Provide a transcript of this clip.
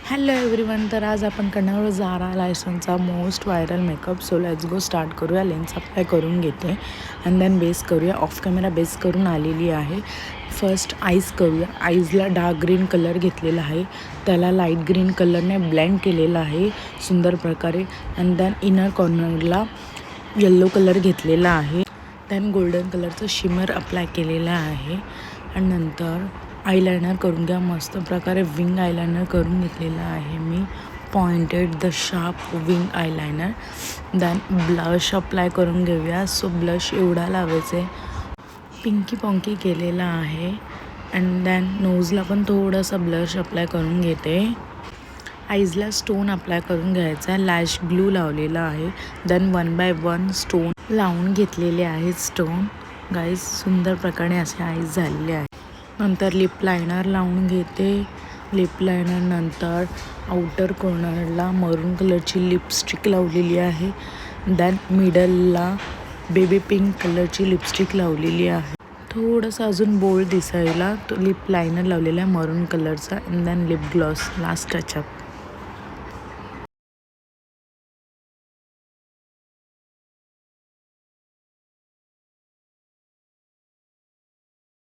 Hello everyone. तर आज आपण करणार आहोत झारा लायसनचा most viral makeup. So let's go start करूया. लेन्स अप्लाय करून घेते अँड देन बेस करूया. ऑफ कॅमेरा बेस करून आलेली आहे. फर्स्ट आईज करूया. आईजला डार्क ग्रीन कलर घेतलेला आहे, त्याला लाईट ग्रीन कलरने ब्लेंड केलेला आहे सुंदर प्रकारे. अँड देन इनर कॉर्नरला येल्लो कलर घेतलेला आहे. देन गोल्डन कलरचं शिमर अप्लाय केलेलं आहे. आणि नंतर आयलायनर करून घ्या. मस्त प्रकारे विंग आयलायनर करून घेतलेलं आहे मी. Pointed the sharp wing eyeliner. Then blush apply करून घेऊया. सो ब्लश एवढा लावायचं आहे, पिंकी पॉंकी केलेला आहे. अँड देन नोजला पण थोडासा ब्लश अप्लाय करून घेते. आईजला स्टोन अप्लाय करून घ्यायचा आहे. लॅश ग्लू लावलेला आहे. देन 1 बाय 1 स्टोन लावून घेतलेले आहेत. स्टोन गाईज सुंदर प्रकारे असे आईज झालेले आहे. नंतर लिप लायनर लावून घेते. लिप लायनर नंतर आउटर कॉर्नरला मरून कलरची लिपस्टिक लावलेली आहे. देन मिडलला बेबी पिंक कलरची लिपस्टिक लावलेली आहे. थोडंसं अजून बोल्ड दिसायला तो लिप लायनर लावलेला आहे मरून कलरचा. And then lip gloss last touch-up.